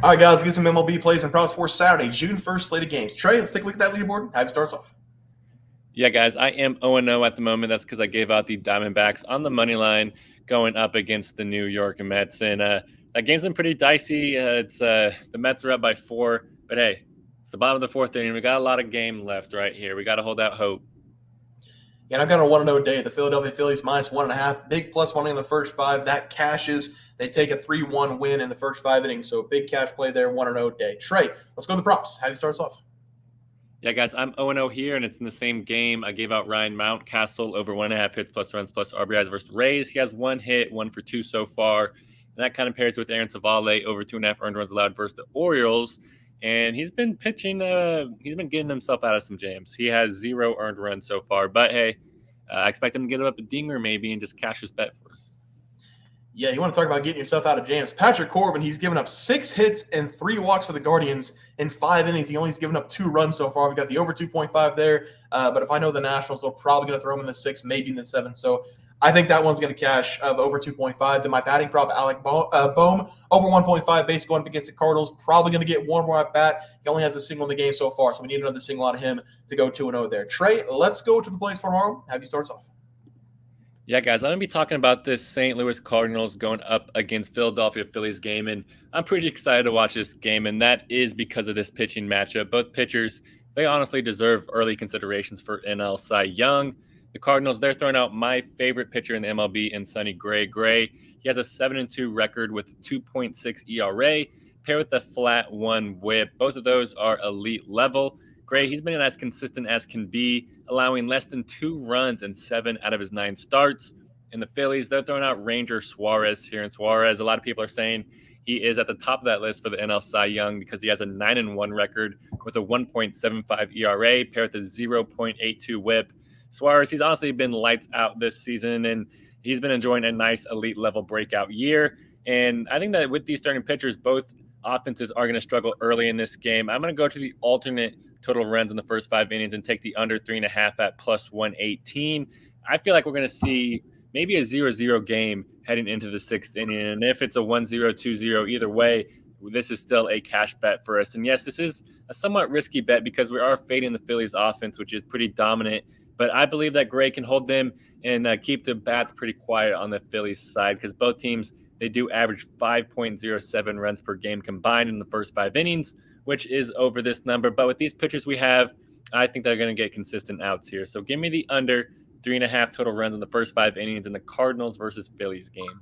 All right, guys, let's get some MLB plays and props for Saturday, June 1st slate of games. Trey, let's take a look at that leaderboard. Have you start us off. Yeah, guys, I am 0-0 at the moment. That's because I gave out the Diamondbacks on the money line going up against the New York Mets. And that game's been pretty dicey. The Mets are up by 4. But, hey, it's the bottom of the fourth inning. We got a lot of game left right here. We got to hold out hope. Yeah, and I've got a 1-0 day. The Philadelphia Phillies minus 1.5. Big plus money in the first 5. That cashes. They take a 3-1 win in the first 5 innings. So big cash play there, 1-0 day. Trey, let's go to the props. Have you start us off? Yeah, guys, I'm 0-0 here, and it's in the same game. I gave out Ryan Mountcastle over 1.5 hits plus runs plus RBIs versus the Rays. He has 1 hit, 1 for 2 so far. And that kind of pairs with Aaron Savale over 2.5 earned runs allowed versus the Orioles. And he's been pitching, he's been getting himself out of some jams. He has 0 earned runs so far. But, hey, I expect him to get up a dinger maybe and just cash his bet for us. Yeah, you want to talk about getting yourself out of jams. Patrick Corbin, he's given up 6 hits and 3 walks for the Guardians in 5 innings. He only has given up 2 runs so far. We got the over 2.5 there. But if I know the Nationals, they're probably going to throw him in the 6, maybe in the 7. So I think that one's going to cash of over 2.5. Then my batting prop, Alec Boehm, over 1.5 base going up against the Cardinals. Probably going to get one more at bat. He only has a single in the game so far, so we need another single out of him to go 2-0 there. Trey, let's go to the plays for tomorrow. Have you start us off? Yeah, guys, I'm going to be talking about this St. Louis Cardinals going up against Philadelphia Phillies game, and I'm pretty excited to watch this game, and that is because of this pitching matchup. Both pitchers, they honestly deserve early considerations for NL Cy Young. The Cardinals, they're throwing out my favorite pitcher in the MLB in Sonny Gray. He has a 7-2 record with 2.6 ERA, paired with a flat 1 whip. Both of those are elite level. Gray, he's been as consistent as can be, allowing less than 2 runs in 7 out of his 9 starts. And the Phillies, they're throwing out Ranger Suarez here. And Suarez, a lot of people are saying he is at the top of that list for the NL Cy Young because he has a 9-1 record with a 1.75 ERA, paired with a 0.82 whip. Suarez, he's honestly been lights out this season, and he's been enjoying a nice elite level breakout year. And I think that with these starting pitchers, both offenses are going to struggle early in this game. I'm going to go to the alternate total runs in the first 5 innings and take the under 3.5 at plus 118. I feel like we're going to see maybe a 0-0 game heading into the 6th inning. And if it's a 1-0, 2-0, either way, this is still a cash bet for us. And yes, this is a somewhat risky bet because we are fading the Phillies offense, which is pretty dominant. But I believe that Gray can hold them and keep the bats pretty quiet on the Phillies side because both teams, they do average 5.07 runs per game combined in the first 5 innings, which is over this number. But with these pitchers we have, I think they're going to get consistent outs here. So give me the under 3.5 total runs in the first 5 innings in the Cardinals versus Phillies game.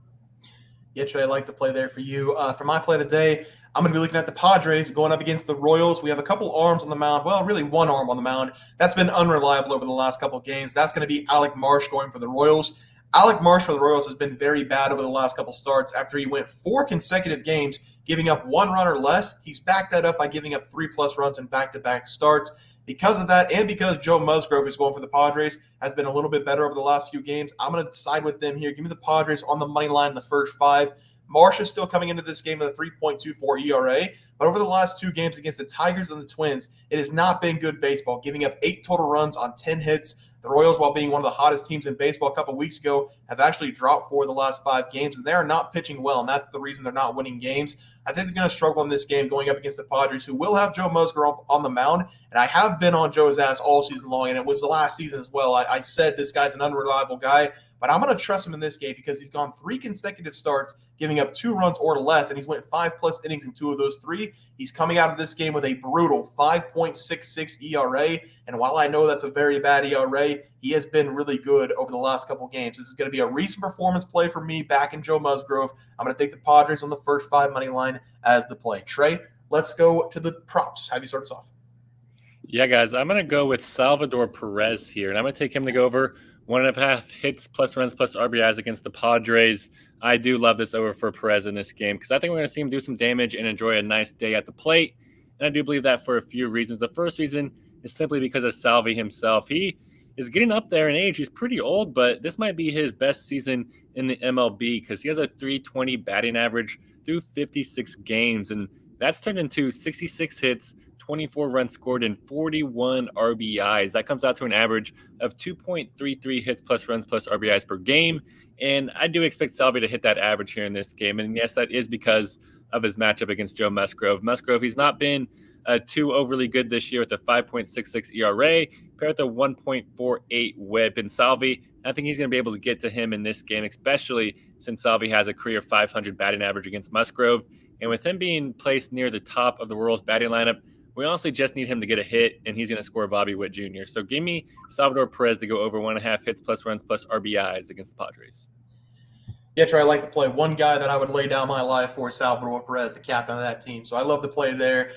Yeah, Trey, I like the play there for you. For my play today, I'm going to be looking at the Padres going up against the Royals. We have a couple arms on the mound. Well, really one arm on the mound. That's been unreliable over the last couple of games. That's going to be Alec Marsh going for the Royals. Alec Marsh for the Royals has been very bad over the last couple starts after he went 4 consecutive games giving up 1 run or less. He's backed that up by giving up 3+ runs in back-to-back starts. Because of that, and because Joe Musgrove is going for the Padres, has been a little bit better over the last few games, I'm going to side with them here. Give me the Padres on the money line in the first 5. Marsh is still coming into this game with a 3.24 ERA, but over the last 2 games against the Tigers and the Twins, it has not been good baseball, giving up 8 total runs on 10 hits. The Royals, while being one of the hottest teams in baseball a couple weeks ago, have actually dropped 4 of the last 5 games, and they are not pitching well, and that's the reason they're not winning games. I think they're going to struggle in this game going up against the Padres, who will have Joe Musgrove on the mound, and I have been on Joe's ass all season long, and it was the last season as well. I said this guy's an unreliable guy, but I'm going to trust him in this game because he's gone 3 consecutive starts, giving up 2 runs or less, and he's went 5+ innings in 2 of those 3. He's coming out of this game with a brutal 5.66 ERA, and while I know that's a very bad ERA, he has been really good over the last couple games. This is going to be a recent performance play for me back in Joe Musgrove. I'm going to take the Padres on the first 5 money line as the play. Trey, let's go to the props. Have you start us off? Yeah, guys, I'm going to go with Salvador Perez here, and I'm going to take him to go over 1.5 hits plus runs plus RBIs against the Padres. I do love this over for Perez in this game because I think we're going to see him do some damage and enjoy a nice day at the plate. And I do believe that for a few reasons. The first reason is simply because of Salvi himself. He is getting up there in age. He's pretty old, but this might be his best season in the MLB because he has a 320 batting average through 56 games, and that's turned into 66 hits, 24 runs scored, and 41 RBIs. That comes out to an average of 2.33 hits plus runs plus RBIs per game. And I do expect Salvi to hit that average here in this game. And yes, that is because of his matchup against Joe Musgrove. Musgrove, he's not been too overly good this year with a 5.66 ERA, paired with a 1.48 whip. And Salvi, I think he's going to be able to get to him in this game, especially since Salvi has a career 500 batting average against Musgrove. And with him being placed near the top of the Royals batting lineup, we honestly just need him to get a hit, and he's going to score Bobby Witt Jr. So give me Salvador Perez to go over 1.5 hits plus runs plus RBIs against the Padres. Yeah, Trey, I like to play. One guy that I would lay down my life for is Salvador Perez, the captain of that team. So I love to play there.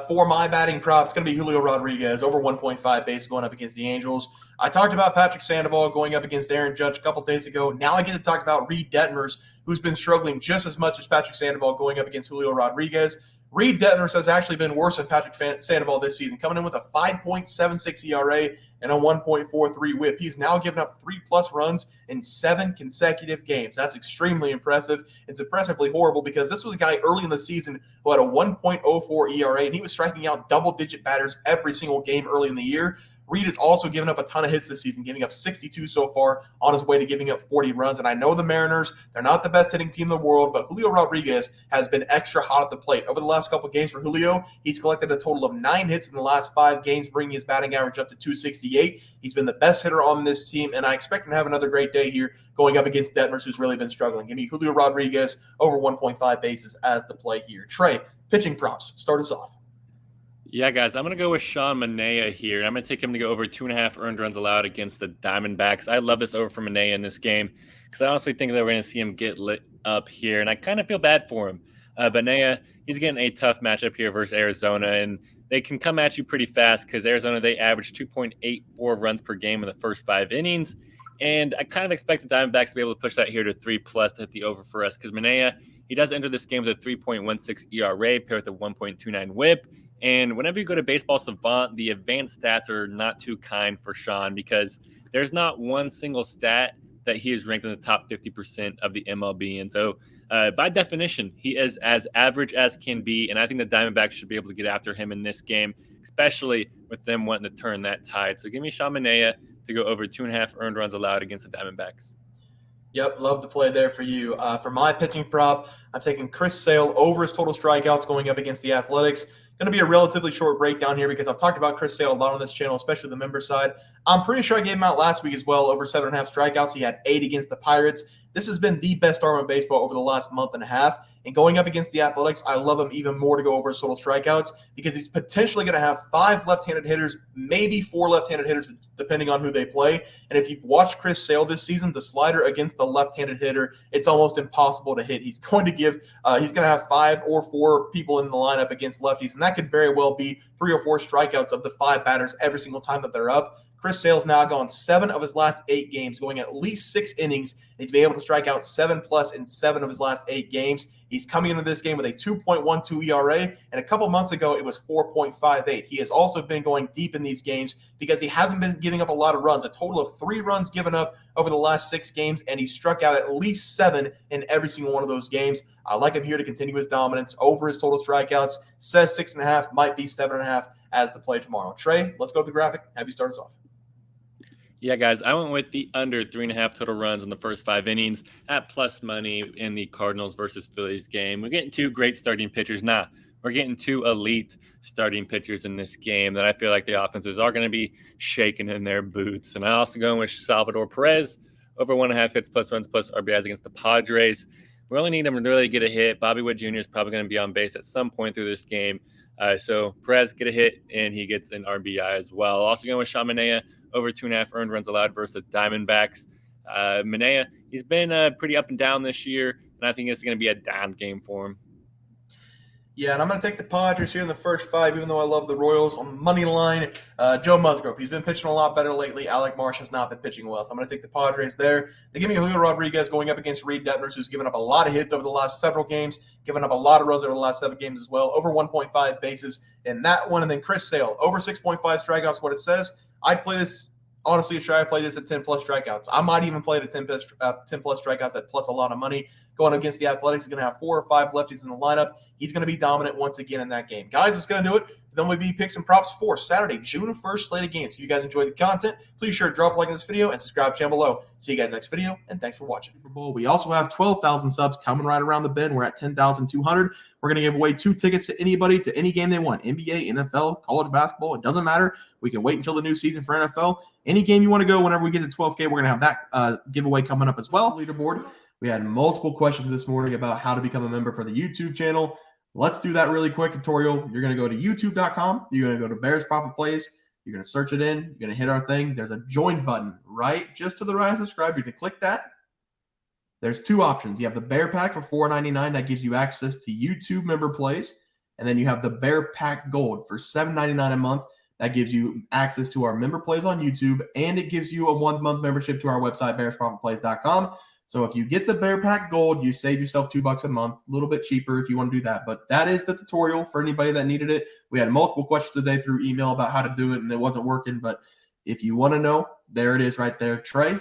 For my batting props, it's going to be Julio Rodriguez, over 1.5 base going up against the Angels. I talked about Patrick Sandoval going up against Aaron Judge a couple days ago. Now I get to talk about Reed Detmers, who's been struggling just as much as Patrick Sandoval going up against Julio Rodriguez. Reed Detmers has actually been worse than Patrick Sandoval this season, coming in with a 5.76 ERA and a 1.43 whip. He's now given up 3+ runs in 7 consecutive games. That's extremely impressive. It's impressively horrible because this was a guy early in the season who had a 1.04 ERA, and he was striking out double-digit batters every single game early in the year. Reed has also given up a ton of hits this season, giving up 62 so far on his way to giving up 40 runs. And I know the Mariners, they're not the best hitting team in the world, but Julio Rodriguez has been extra hot at the plate. Over the last couple of games for Julio, he's collected a total of 9 hits in the last 5 games, bringing his batting average up to 268. He's been the best hitter on this team, and I expect him to have another great day here going up against Detmers, who's really been struggling. Give me Julio Rodriguez over 1.5 bases as the play here. Trey, pitching props, start us off. Yeah, guys, I'm going to go with Sean Manaea here. I'm going to take him to go over 2.5 earned runs allowed against the Diamondbacks. I love this over for Manaea in this game because I honestly think that we're going to see him get lit up here, and I kind of feel bad for him. Manaea, he's getting a tough matchup here versus Arizona, and they can come at you pretty fast because Arizona, they average 2.84 runs per game in the first 5 innings, and I kind of expect the Diamondbacks to be able to push that here to 3+ to hit the over for us because Manaea, he does enter this game with a 3.16 ERA paired with a 1.29 whip. And whenever you go to Baseball Savant, the advanced stats are not too kind for Sean because there's not one single stat that he is ranked in the top 50% of the MLB. And so by definition, he is as average as can be. And I think the Diamondbacks should be able to get after him in this game, especially with them wanting to turn that tide. So give me Sean Manaea to go over 2.5 earned runs allowed against the Diamondbacks. Yep, love the play there for you. For my pitching prop, I'm taking Chris Sale over his total strikeouts going up against the Athletics. Going to be a relatively short breakdown here because I've talked about Chris Sale a lot on this channel, especially the member side. I'm pretty sure I gave him out last week as well, over 7.5 strikeouts. He had 8 against the Pirates. This has been the best arm in baseball over the last month and a half. And going up against the Athletics, I love him even more to go over his total strikeouts because he's potentially going to have 5 left-handed hitters, maybe 4 left-handed hitters, depending on who they play. And if you've watched Chris Sale this season, the slider against the left-handed hitter, it's almost impossible to hit. He's going to have 5 or 4 people in the lineup against lefties, and that could very well be 3 or 4 strikeouts of the 5 batters every single time that they're up. Chris Sale's now gone 7 of his last 8 games, going at least 6 innings. And he's been able to strike out 7+ in 7 of his last 8 games. He's coming into this game with a 2.12 ERA, and a couple months ago it was 4.58. He has also been going deep in these games because he hasn't been giving up a lot of runs, a total of 3 runs given up over the last 6 games, and he struck out at least 7 in every single one of those games. I like him here to continue his dominance over his total strikeouts. Says 6.5, might be 7.5 as the play tomorrow. Trey, let's go to the graphic. Have you start us off. Yeah, guys, I went with the under 3.5 total runs in the first 5 innings at plus money in the Cardinals versus Phillies game. We're getting 2 great starting pitchers. We're getting 2 elite starting pitchers in this game that I feel like the offenses are going to be shaking in their boots. And I also go with Salvador Perez over 1.5 hits plus runs plus RBIs against the Padres. We only need him to really get a hit. Bobby Witt Jr. is probably going to be on base at some point through this game. So Perez get a hit, and he gets an RBI as well. Also going with Sean Manaea over 2.5 earned runs allowed versus the Diamondbacks. Manaea, he's been pretty up and down this year, and I think it's going to be a down game for him. Yeah, and I'm going to take the Padres here in the first 5, even though I love the Royals. On the money line, Joe Musgrove. He's been pitching a lot better lately. Alec Marsh has not been pitching well, so I'm going to take the Padres there. They give me Julio Rodriguez going up against Reed Detmers, who's given up a lot of hits over the last several games, given up a lot of runs over the last 7 games as well, over 1.5 bases in that one. And then Chris Sale, over 6.5 strikeouts, what it says. I'd play this honestly, try to play this at 10 plus strikeouts. I might even play it at 10 plus strikeouts at plus a lot of money. Going up against the Athletics, he's going to have 4 or 5 lefties in the lineup. He's going to be dominant once again in that game. Guys, it's going to do it. Then we'll be picks and props for Saturday, June 1st slate of games. If you guys enjoyed the content, please sure to drop a like in this video and subscribe down below. See you guys next video, and thanks for watching. Super Bowl. We also have 12,000 subs coming right around the bend. We're at 10,200. We're going to give away 2 tickets to anybody to any game they want. NBA, NFL, college basketball. It doesn't matter. We can wait until the new season for NFL. Any game you want to go, whenever we get to 12K, we're going to have that giveaway coming up as well. Leaderboard. We had multiple questions this morning about how to become a member for the YouTube channel. Let's do that really quick tutorial. You're going to go to youtube.com. You're going to go to Bears Profit Plays. You're going to search it in. You're going to hit our thing. There's a join button right just to the right of subscribe. You can click that. There's 2 options. You have the Bear Pack for $4.99. That gives you access to YouTube member plays. And then you have the Bear Pack Gold for $7.99 a month. That gives you access to our member plays on YouTube. And it gives you a 1-month membership to our website, bearsprofitplays.com. So if you get the Bear Pack Gold, you save yourself $2 a month, a little bit cheaper if you want to do that. But that is the tutorial for anybody that needed it. We had multiple questions today through email about how to do it, and it wasn't working. But if you want to know, there it is right there. Trey,